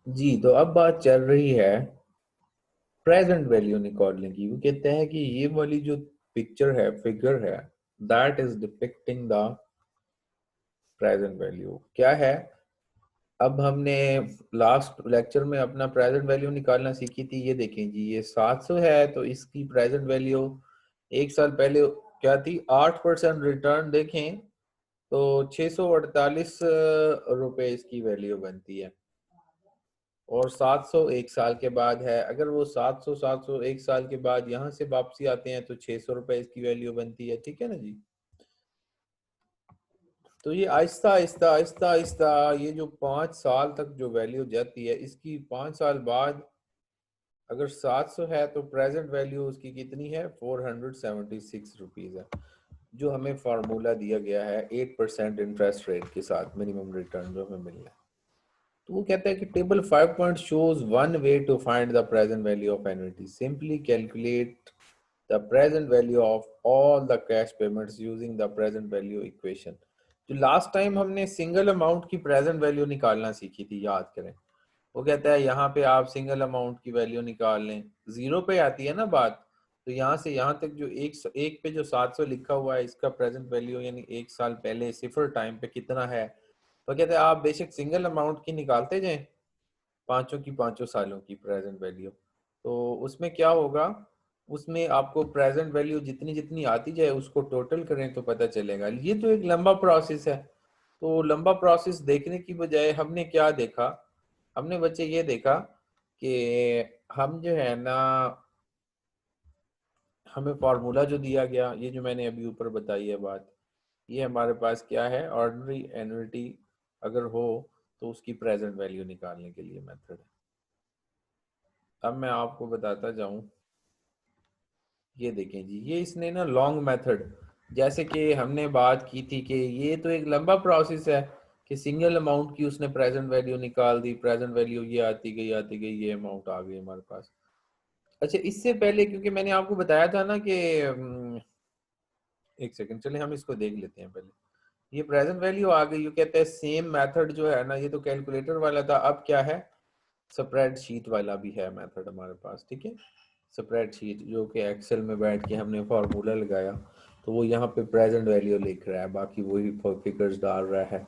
जी, तो अब बात चल रही है प्रेजेंट वैल्यू निकालने की। वो कहते हैं कि ये वाली जो पिक्चर है, फिगर है, that is depicting the present value. क्या है, अब हमने लास्ट लेक्चर में अपना प्रेजेंट वैल्यू निकालना सीखी थी। ये देखें जी, ये 700 है तो इसकी प्रेजेंट वैल्यू एक साल पहले क्या थी, 8% रिटर्न देखें तो 648 रुपए इसकी वैल्यू बनती है। और 700 एक साल के बाद है। अगर वो 700 एक साल के बाद यहाँ से वापसी आते हैं तो 600 रुपए इसकी वैल्यू बनती है। ठीक है ना जी। तो ये आहिस्ता आहिस्ता आहिस्ता आहिस्ता ये जो 5 साल तक जो वैल्यू जाती है, इसकी 5 साल बाद अगर 700 है तो प्रेजेंट वैल्यू उसकी कितनी है, 476 रुपीज है, जो हमें फार्मूला दिया गया है 8% इंटरेस्ट रेट के साथ मिनिमम रिटर्न जो हमें मिलना है। तो वो कहता है कि table 5 point shows one way to find the present value of annuity. Simply calculate the present value of all the cash payments using the present value equation. जो लास्ट टाइम हमने सिंगल अमाउंट की present value निकालना सीखी थी, याद करें। वो कहता है यहाँ पे आप सिंगल अमाउंट की वैल्यू निकाल लें, जीरो पे आती है ना बात। तो यहाँ से यहाँ तक जो एक पे जो 700 लिखा हुआ है, इसका प्रेजेंट वैल्यू यानी एक साल पहले सिफर टाइम पे कितना है। तो कहते हैं आप बेशक सिंगल अमाउंट की निकालते जाएं, पांचों की पांचों सालों की प्रेजेंट वैल्यू। तो उसमें क्या होगा, उसमें आपको प्रेजेंट वैल्यू जितनी जितनी आती जाए उसको टोटल करें तो पता चलेगा। ये तो एक लंबा प्रोसेस है। तो लंबा प्रोसेस देखने की बजाय हमने क्या देखा, हमने बच्चे ये देखा कि हम जो है ना, हमें फार्मूला जो दिया गया, ये जो मैंने अभी ऊपर बताई है बात, ये हमारे पास क्या है, ऑर्डिनरी एन्युटी अगर हो तो उसकी प्रेजेंट वैल्यू निकालने के लिए मेथड है। अब मैं आपको बताता जाऊं, ये देखें जी, ये इसने ना लॉन्ग मेथड, जैसे कि हमने बात की थी कि ये तो एक लंबा प्रोसेस है कि सिंगल अमाउंट की उसने प्रेजेंट वैल्यू निकाल दी, प्रेजेंट वैल्यू ये आती गई ये अमाउंट आ गई हमारे पास। अच्छा, इससे पहले क्योंकि मैंने आपको बताया था ना कि एक सेकंड, चले हम इसको देख लेते हैं पहले। ये प्रेजेंट वैल्यू आ गई। ये कहते हैं सेम मेथड जो है ना, ये तो कैलकुलेटर वाला था, अब क्या है, स्प्रेडशीट वाला भी है मेथड हमारे पास। ठीक है, स्प्रेडशीट जो कि एक्सेल में बैठ के हमने फार्मूला लगाया तो वो यहाँ पे प्रेजेंट वैल्यू लिख रहा है, बाकी वही फिगर्स डाल रहा है।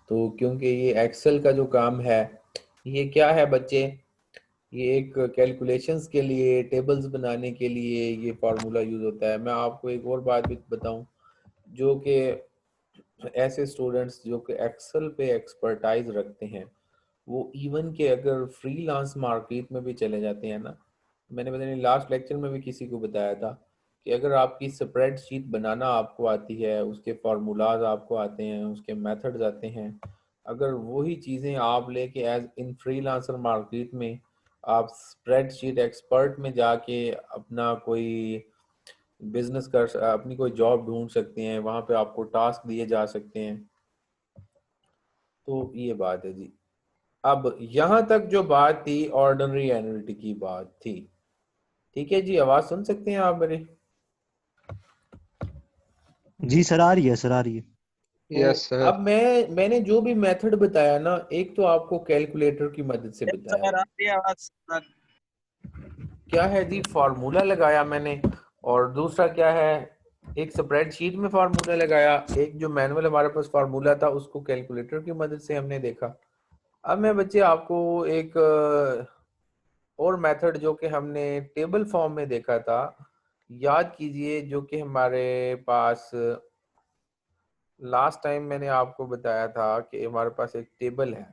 तो क्योंकि ये एक्सेल का जो काम है, ये क्या है बच्चे, ये एक कैलकुलेशंस के लिए, टेबल्स बनाने के लिए ये फार्मूला यूज होता है। मैं आपको एक और बात भी बताऊं, जो कि ऐसे स्टूडेंट्स जो कि एक्सेल पे एक्सपर्टाइज रखते हैं, वो इवन के अगर फ्रीलांस मार्केट में भी चले जाते हैं ना, मैंने पता नहीं लास्ट लेक्चर में भी किसी को बताया था कि अगर आपकी स्प्रेडशीट बनाना आपको आती है, उसके फार्मूलाज आपको आते हैं, उसके मेथड्स आते हैं, अगर वही चीज़ें आप लेके एज इन फ्रीलांसर मार्केट में आप स्प्रेडशीट एक्सपर्ट में जाके अपना कोई बिजनेस कर, अपनी कोई जॉब ढूंढ सकते हैं, वहां पे आपको टास्क दिए जा सकते हैं। तो ये बात है जी। अब यहां तक जो बात थी ऑर्डिनरी एन्युटी की बात थी। ठीक है जी, आवाज सुन सकते हैं आप मेरी। जी सर, आ रही है सर, आ रही है। तो यस अब सर। मैंने जो भी मेथड बताया ना, एक तो आपको कैलकुलेटर की मदद से बताया, सर आती है आवाज सर। क्या है जी, फार्मूला लगाया मैंने, और दूसरा क्या है, एक स्प्रेडशीट में फार्मूला लगाया, एक जो मैनुअल हमारे पास फार्मूला था उसको कैलकुलेटर की मदद से हमने देखा। अब मैं बच्चे आपको एक और मेथड जो कि हमने टेबल फॉर्म में देखा था, याद कीजिए, जो कि हमारे पास लास्ट टाइम मैंने आपको बताया था कि हमारे पास एक टेबल है,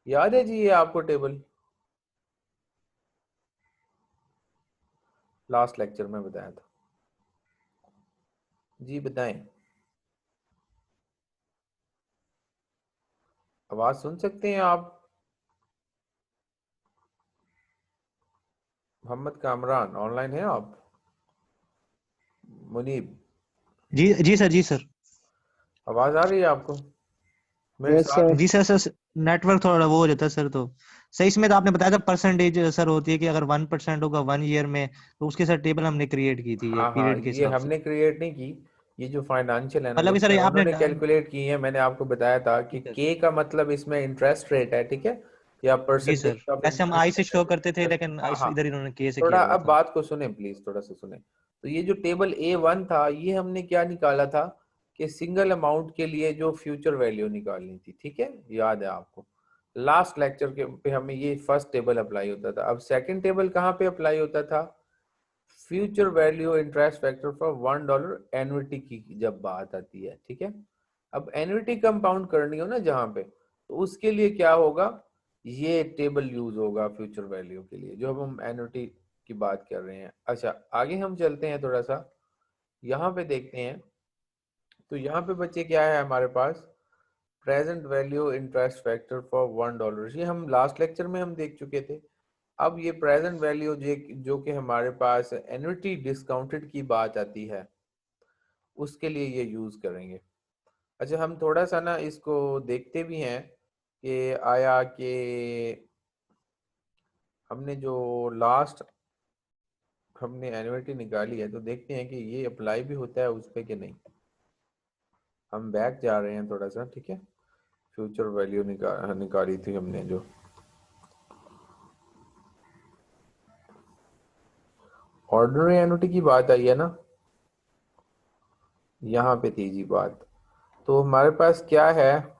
याद है जी ये आपको टेबल, लास्ट लेक्चर में बताया था जी, बताएं। आवाज सुन सकते हैं आप, मोहम्मद कामरान ऑनलाइन है आप, मुनीब, जी जी सर, जी सर। आवाज आ रही है आपको मेरे यस साथ। सर। जी सर, सर नेटवर्क थोड़ा वो हो जाता है सर। तो सही, इसमें तो आपने बताया था परसेंटेज सर होती है कि अगर 1% होगा 1 ईयर में, तो उसके साथ टेबल हमने क्रिएट की थी ये हाँ हाँ, पीरियड के ये हिसाब से। हमने क्रिएट नहीं की, ये जो फाइनेंशियल मतलब कि एनालिस्ट सर है ये आपने उन्होंने कैलकुलेट की है। मैंने आपको बताया था कि ठीक है। के का मतलब इसमें इंटरेस्ट रेट है। ठीक है, या जी सर, परसेंटेज ऑफ वैसे हम आई से शो इंटरेस्ट। करते थे लेकिन हाँ हाँ, इधर इन्होंने के से थोड़ा किया हुआ अब था। बात को सुने प्लीज, थोड़ा सा सुने। तो ये जो टेबल A1 था, ये हमने क्या निकाला था कि सिंगल अमाउंट के लिए जो फ्यूचर वैल्यू निकालनी थी, ठीक है, याद है आपको। लास्ट लेक्चर के पे हमें ये फर्स्ट टेबल अप्लाई होता था। अब सेकंड टेबल कहाँ पे अप्लाई होता था? Future value interest factor for $1 annuity की जब बात आती है, ठीक है। अब एन्युटी कंपाउंड करनी हो ना जहां पे, तो उसके लिए क्या होगा, ये टेबल यूज होगा फ्यूचर वैल्यू के लिए, जो अब हम एन्युटी की बात कर रहे हैं। अच्छा, आगे हम चलते हैं थोड़ा सा, यहाँ पे देखते हैं। तो यहाँ पे बच्चे क्या है हमारे पास, present value interest factor for $1, ये हम लास्ट लेक्चर में हम देख चुके थे। अब ये प्रेजेंट वैल्यू जो कि हमारे पास एन्युटी डिस्काउंटेड की बात आती है, उसके लिए ये यूज करेंगे। अच्छा, हम थोड़ा सा ना इसको देखते भी हैं कि आया कि हमने जो लास्ट हमने एन्युटी निकाली है, तो देखते हैं कि ये अप्लाई भी होता है उस पर कि नहीं। हम बैक जा रहे हैं थोड़ा सा, ठीक है। फ्यूचर वैल्यू निकाली थी हमने जो, ऑर्डिनरी एन्युटी की बात आई है ना, यहाँ पे थी जी बात। तो हमारे पास क्या है,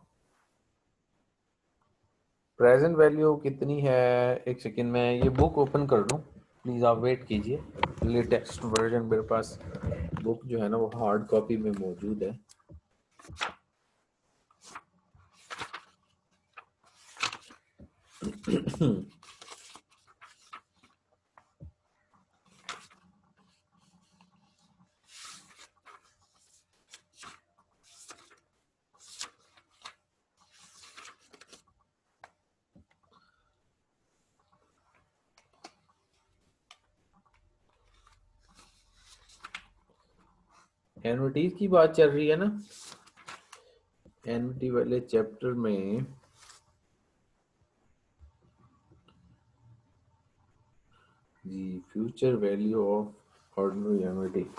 प्रेजेंट वैल्यू कितनी है? एक सेकंड में ये बुक ओपन कर लूँ, प्लीज़ आप वेट कीजिए। लेटेस्ट वर्जन मेरे पास बुक जो है ना वो हार्ड कॉपी में मौजूद है। एन्युटीज की बात चल रही है ना, एन्युटी वाले चैप्टर में जी future value of ordinary annuity.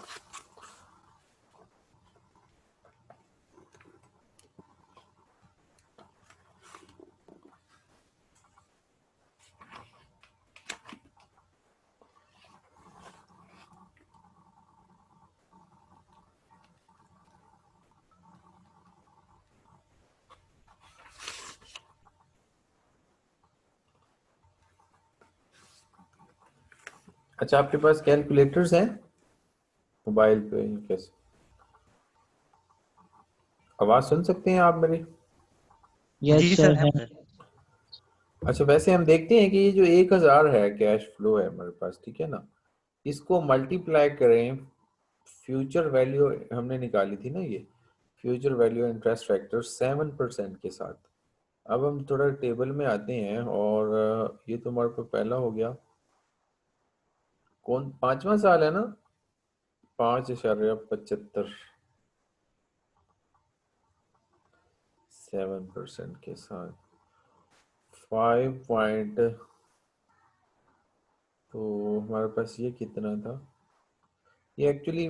अच्छा, आपके पास कैलकुलेटर्स हैं मोबाइल पे? कैसे आवाज सुन सकते हैं आप मेरी? जी यस सर, सर है है। सर। अच्छा, वैसे हम देखते हैं कि ये जो 1000 है कैश फ्लो है हमारे पास, ठीक है ना, इसको मल्टीप्लाई करें फ्यूचर वैल्यू हमने निकाली थी ना, ये फ्यूचर वैल्यू इंटरेस्ट फैक्टर 7% के साथ। अब हम थोड़ा टेबल में आते हैं और ये तो हमारे पास पहला हो गया, कौन 5वां साल है ना, 5.75 7% के साथ 5 पॉइंट, तो हमारे पास ये कितना था, ये एक्चुअली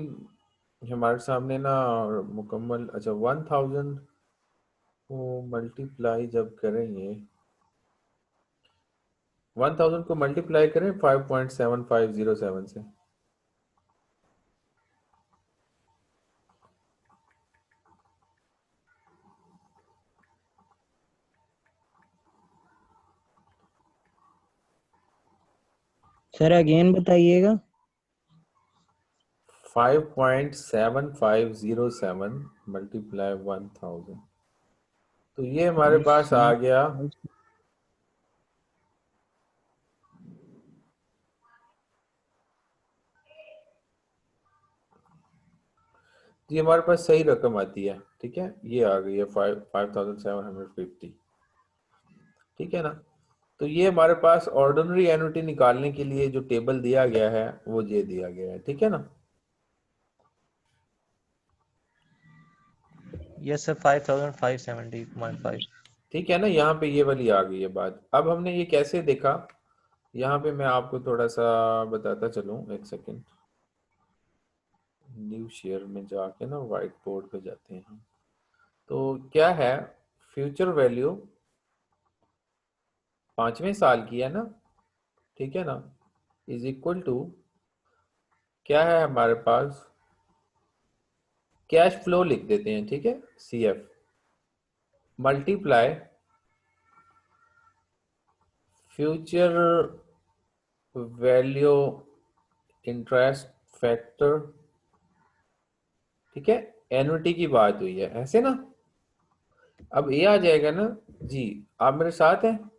हमारे सामने ना मुकम्मल। अच्छा, 1000 को मल्टीप्लाई जब करेंगे, 1000 को मल्टीप्लाई करें 5.7507 से, सर अगेन बताइएगा। 5.7507 मल्टीप्लाई 1000, तो ये हमारे पास आ गया। ये हमारे पास सही रकम आती है, ठीक है, ये आ गई है 5750, ठीक है ना। तो ये हमारे पास ऑर्डिनरी एन्युटी निकालने के लिए जो टेबल दिया गया है वो ये दिया गया है, ठीक है ना। Yes sir, 5570.5। ठीक है ना, यहाँ पे ये वाली आ गई है बात। अब हमने ये कैसे देखा, यहाँ पे मैं आपको थोड़ा सा बताता चलूँ, एक सेकेंड। न्यू शेयर में जाके ना व्हाइट बोर्ड पे जाते हैं हम। तो क्या है फ्यूचर वैल्यू 5वें साल की है ना, ठीक है ना, इज इक्वल टू क्या है हमारे पास, कैश फ्लो लिख देते हैं, ठीक है, CF multiply future value interest factor, ठीक है, एन्युटी की बात हुई है ऐसे ना। अब ये आ जाएगा ना जी, आप मेरे साथ हैं,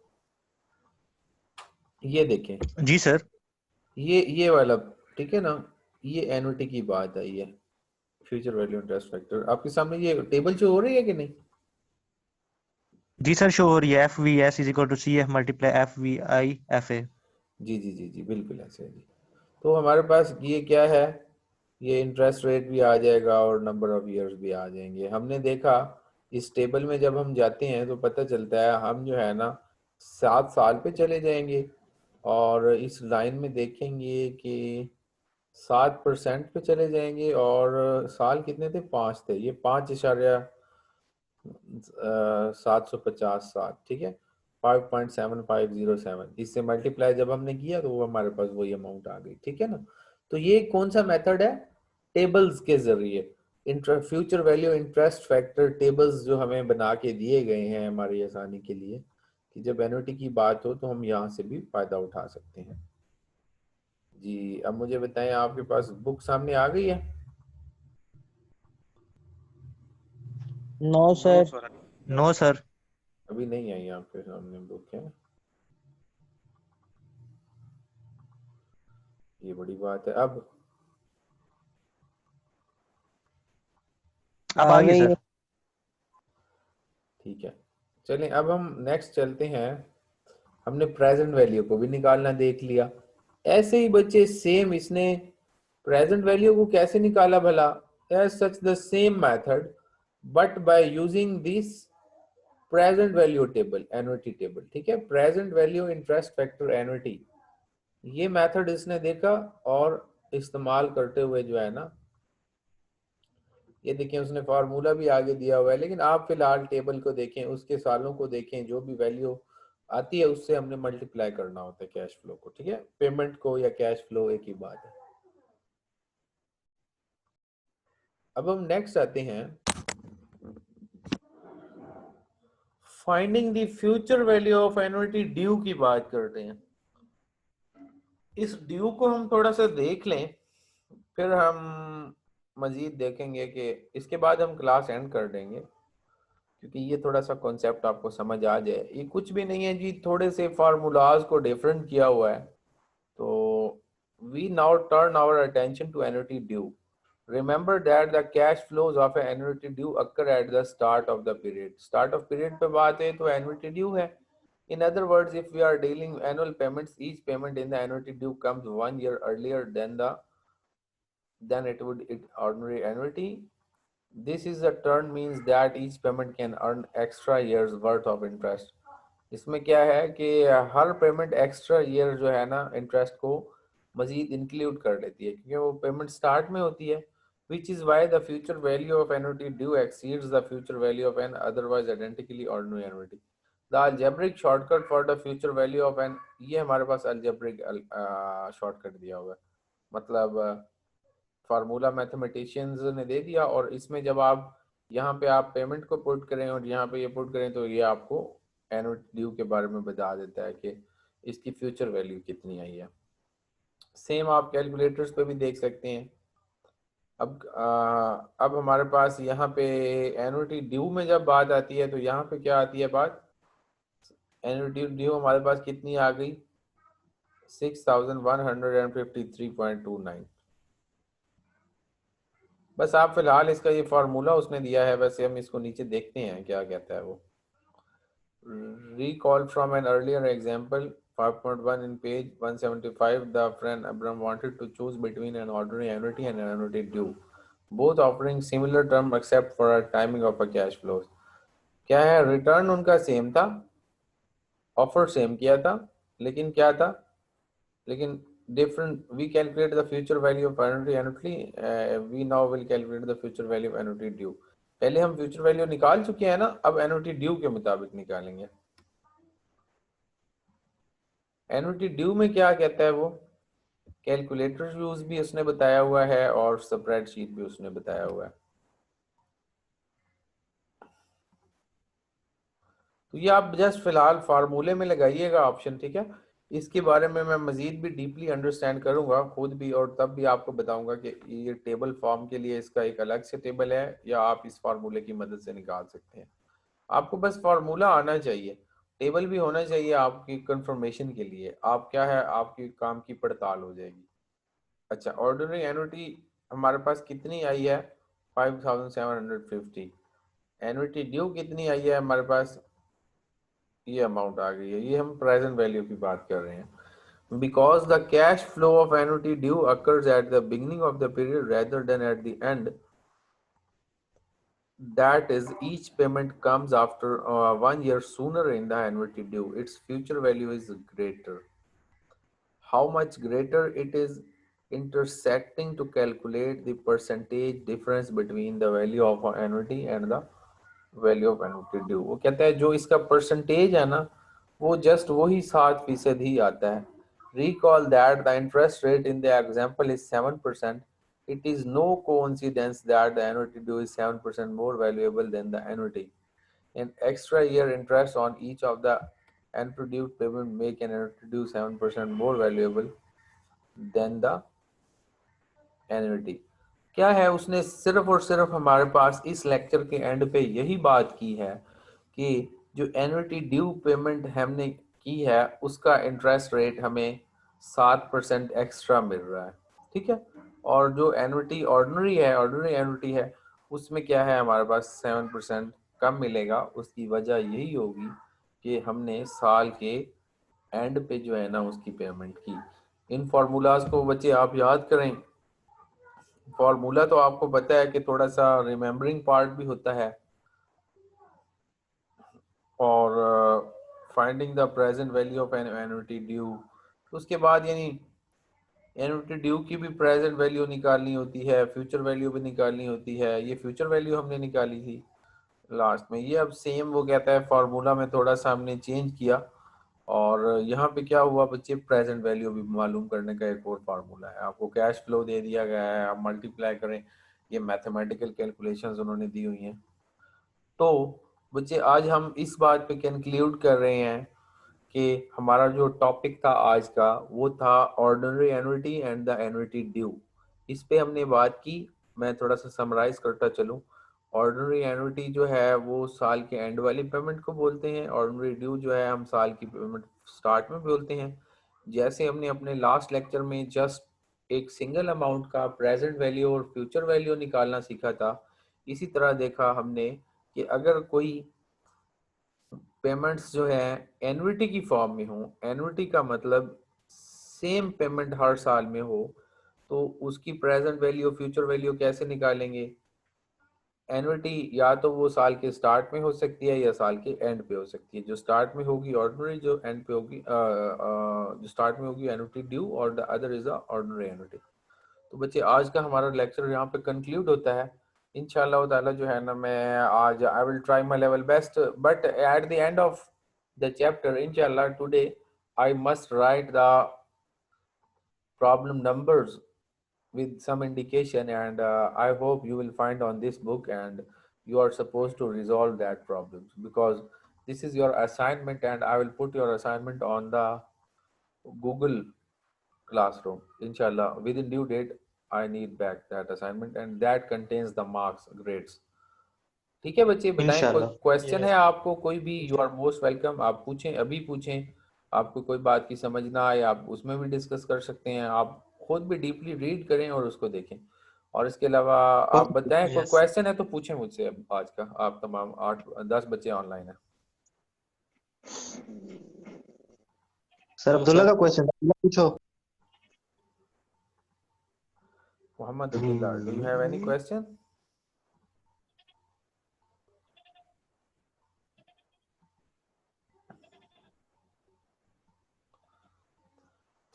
ये देखें, जी सर। ये वाला, ठीक है ना, ये एन्युटी की बात आई है, फ्यूचर वैल्यू इंटरेस्ट फैक्टर आपके सामने ये टेबल शो हो रही है कि नहीं? जी सर, शो हो रही है, FVS is equal to CF multiply FVI FA। जी जी जी जी, बिल्कुल ऐसे है जी। तो हमारे पास ये क्या है, ये इंटरेस्ट रेट भी आ जाएगा और नंबर ऑफ इयर्स भी आ जाएंगे। हमने देखा इस टेबल में जब हम जाते हैं तो पता चलता है हम जो है ना 7 साल पे चले जाएंगे और इस लाइन में देखेंगे कि 7% पे चले जाएंगे और साल कितने थे, 5 थे, ये 5,750 ठीक है, 5.7507 इससे मल्टीप्लाई जब हमने किया तो वो हमारे पास वही अमाउंट आ गई, ठीक है ना। तो ये कौन सा मेथड है, टेबल्स के जरिए future value interest factor tables जो हमें बना के दिए गए हैं हमारी आसानी के लिए कि जब एन्युटी की बात हो तो हम यहाँ से भी फायदा उठा सकते हैं जी। अब मुझे बताएं, आपके पास बुक सामने आ गई है? No sir. No sir. अभी नहीं आई आपके सामने बुक है, ये बड़ी बात है। अब अब आ आ गई गई सर। है। ठीक है, चलें अब हम नेक्स्ट चलते हैं। हमने प्रेजेंट वैल्यू को भी निकालना देख लिया। ऐसे ही बच्चे सेम इसने प्रेजेंट वैल्यू को कैसे निकाला भला, as such the same method but by using this present value table, annuity table, ठीक है, present value interest factor annuity, ये मेथड इसने देखा और इस्तेमाल करते हुए जो है ना, ये देखें उसने फार्मूला भी आगे दिया हुआ है, लेकिन आप फिलहाल टेबल को देखें, उसके सालों को देखें, जो भी वैल्यू आती है उससे हमने मल्टीप्लाई करना होता है कैश फ्लो को, ठीक है, पेमेंट को या कैश फ्लो एक ही बात है। अब हम नेक्स्ट आते हैं, finding the future value of annuity due की बात करते हैं। इस ड्यू को हम थोड़ा सा देख लें, फिर हम मजीद देखेंगे कि इसके बाद हम क्लास एंड कर देंगे, क्योंकि ये थोड़ा सा कॉन्सेप्ट आपको समझ आ जाए। ये कुछ भी नहीं है जी, थोड़े से फार्मूलाज को डिफरेंट किया हुआ है। तो we now turn our attention to annuity due. Remember that the cash flows of annuity due occur at the start of the period. Start of period पे बात है तो एन्युटी ड्यू है। In other words, if we are dealing annual payments, each payment in the annuity due comes 1 year earlier than it would ordinary annuity. This is a term means that each payment can earn extra years worth of interest. इसमें क्या है कि हर payment extra year जो है ना interest को मजीद include कर लेती है, क्योंकि वो पेमेंट स्टार्ट में होती है। Which is why the future value of annuity due exceeds the future value of an otherwise identically ordinary annuity. The algebraic shortcut for the future value of an, ये हमारे पास अलजेब्रिक शॉर्टकट दिया हुआ है, मतलब formula mathematicians ने दे दिया, और इसमें जब आप यहाँ पे आप पेमेंट को पुट करें और यहाँ पे ये पुट करें तो ये आपको एन्युटी ड्यू के बारे में बता देता है कि इसकी फ्यूचर वैल्यू कितनी आई है। सेम आप कैलकुलेटर्स पे भी देख सकते हैं। अब हमारे पास यहाँ पे एन्युटी ड्यू में जब बात आती है तो यहाँ पे क्या आती है बात, एन्युटी ड्यू हमारे पास कितनी आ गई, 6153.29। बस आप फिलहाल इसका ये फार्मूला उसने दिया है, वैसे हम इसको नीचे देखते हैं क्या कहता है वो। Recall from an earlier example 5.1 in page 175, the friend Abram wanted to choose between an ordinary annuity and an annuity due, both offering similar term except for a timing of a cash flows. क्या है, return उनका same था, offer same किया था, लेकिन क्या था, लेकिन different. We calculate the future value of annuity. We now will calculate the future value of annuity due. पहले हम फ्यूचर वैल्यू निकाल चुके हैं ना, अब एन्युटी ड्यू के मुताबिक निकालेंगे। एन्युटी ड्यू में क्या कहता है वो, कैलकुलेटर यूज भी उसने बताया हुआ है और स्प्रेडशीट भी उसने बताया हुआ है। तो ये आप जस्ट फिलहाल फार्मूले में लगाइएगा ऑप्शन, ठीक है। इसके बारे में मैं मजीद भी डीपली अंडरस्टैंड करूंगा खुद भी, और तब भी आपको बताऊंगा कि ये टेबल फॉर्म के लिए इसका एक अलग से टेबल है या आप इस फार्मूले की मदद से निकाल सकते हैं। आपको बस फार्मूला आना चाहिए, टेबल भी होना चाहिए आपकी कंफर्मेशन के लिए, आप क्या है आपकी काम की पड़ताल हो जाएगी। अच्छा, ऑर्डिनरी एन्युटी हमारे पास कितनी आई है, 5750। एन्युटी ड्यू कितनी आई है हमारे पास, ये अमाउंट आ गई है, ये हम प्रेजेंट वैल्यू की बात कर रहे हैं। Because the cash flow of annuity due occurs at the beginning of the period rather than eight the and, that is each payment comes after 1 year sooner in the annuity due, its future value is greater. How much greater it is, intersecting to calculate the percentage difference between the value of annuity and the value of annuity due. वो कहता है जो इसका percentage है ना, वो just वही 7% ही आता है। Recall that the interest rate in the example is 7%। It is no coincidence that the annuity due is 7% more valuable than the annuity. An extra year interest on each of the annuity due payment make an annuity due 7% more valuable than the annuity. क्या है, उसने सिर्फ और सिर्फ हमारे पास इस lecture के and पे यही बात की है कि जो एन्युटी ड्यू पेमेंट हमने की है उसका इंटरेस्ट रेट हमें 7% एक्स्ट्रा मिल रहा है, ठीक है। और जो एन्युटी ऑर्डिनरी एन्युटी है उसमें क्या है हमारे पास 7% कम मिलेगा। उसकी वजह यही होगी कि हमने साल के एंड पे जो है ना उसकी पेमेंट की। इन फार्मूलाज को बच्चे आप याद करें। फॉर्मूला तो आपको पता है कि थोड़ा सा रिमेम्बरिंग पार्ट भी होता है, और finding the present value of an annuity due. उसके बाद यानी एन्युटी ड्यू की भी प्रेजेंट वैल्यू निकालनी होती है, फ्यूचर वैल्यू भी निकालनी होती है। ये फ्यूचर वैल्यू हमने निकाली थी लास्ट में। ये अब सेम वो कहता है फार्मूला में थोड़ा सा हमने चेंज किया, और यहाँ पे क्या हुआ बच्चे, प्रेजेंट वैल्यू भी मालूम करने का एक और फार्मूला है। आपको कैश फ्लो दे दिया गया है, आप मल्टीप्लाई करें, ये मैथमेटिकल कैलकुलेशंस उन्होंने दी हुई हैं। तो बच्चे आज हम इस बात पे कंक्लूड कर रहे हैं कि हमारा जो टॉपिक था आज का वो था ordinary annuity and the annuity due. इस पे हमने बात की। मैं थोड़ा सा समराइज करता चलूं। ऑर्डिनरी एन्युटी जो है वो साल के एंड वाली पेमेंट को बोलते हैं, ऑर्डिनरी ड्यू जो है हम साल की पेमेंट स्टार्ट में बोलते हैं। जैसे हमने अपने लास्ट लेक्चर में जस्ट एक सिंगल अमाउंट का प्रेजेंट वैल्यू और फ्यूचर वैल्यू निकालना सीखा था, इसी तरह देखा हमने कि अगर कोई पेमेंट्स जो है एन्युटी की फॉर्म में हो, एन्युटी का मतलब सेम पेमेंट हर साल में हो, तो उसकी प्रेजेंट वैल्यू फ्यूचर वैल्यू कैसे निकालेंगे। एन्युटी या तो वो साल के स्टार्ट में हो सकती है या साल के एंड पे हो सकती है। जो स्टार्ट में होगी ऑर्डिनरी, जो एंड पे होगी जो स्टार्ट में होगी एन्युटी ड्यू, और the other is the ordinary annuity. तो बच्चे आज का हमारा लेक्चर यहाँ पे कंक्लूड होता है। इंशाल्लाह ताला जो है ना, मैं आज I will try my level best, but at the end of the chapter इंशाल्लाह today I must write the problem numbers with some indication, and I hope you will find on this book, and you are supposed to resolve that problems, because this is your assignment and I will put your assignment on the Google Classroom. Inshallah, within due date I need back that assignment, and that contains the marks grades. ठीक है बच्चे, बताएं कोई इंशाल्लाह। Question है Yes. आपको कोई भी, यू आर मोस्ट वेलकम, आप पूछें, अभी पूछें। आपको कोई बात की समझ ना आए आप उसमें भी डिस्कस कर सकते हैं, आप खुद भी डीपली रीड करें और उसको देखें। और इसके अलावा आप बताएं कोई Yes. क्वेश्चन है तो पूछें मुझसे। अब आज का आप तमाम 8-10 बच्चे ऑनलाइन हैं। Sir No, Abdullah sir. का क्वेश्चन पूछो। Mohammad Abdullah, do you have any question?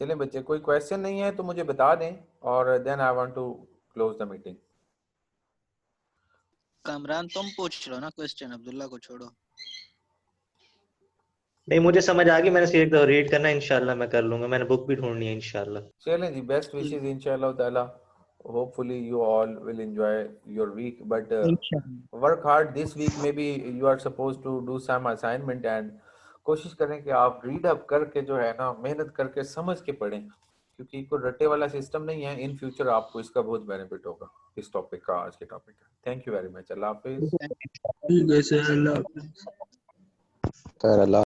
चलें बच्चे, कोई क्वेश्चन नहीं है तो मुझे बता दें, और then I want to close the meeting. Kamran तुम पूछ लो ना क्वेश्चन, अब्दुल्ला को छोड़ो। नहीं मुझे समझ आ गई, मैंने सिर्फ रीड करना है, इंशाल्लाह मैं कर लूंगा, मैंने बुक भी ढूंढनी है इंशाल्लाह। चलें जी, बेस्ट विशेस इंशाल्लाह ताला. Hopefully you all will enjoy your week, but इंशाल्लाह। work hard this week. Maybe you are supposed to do some assignment and कोशिश करें कि आप रीड अप करके जो है ना मेहनत करके समझ के पढ़ें, क्योंकि कोई रट्टे वाला सिस्टम नहीं है. इन फ्यूचर आपको इसका बहुत बेनिफिट होगा इस टॉपिक का, आज के टॉपिक का. Thank you very much. अल्लाह हाफिज. ठीक है सर, अल्लाह हाफिज़। सर अल्लाह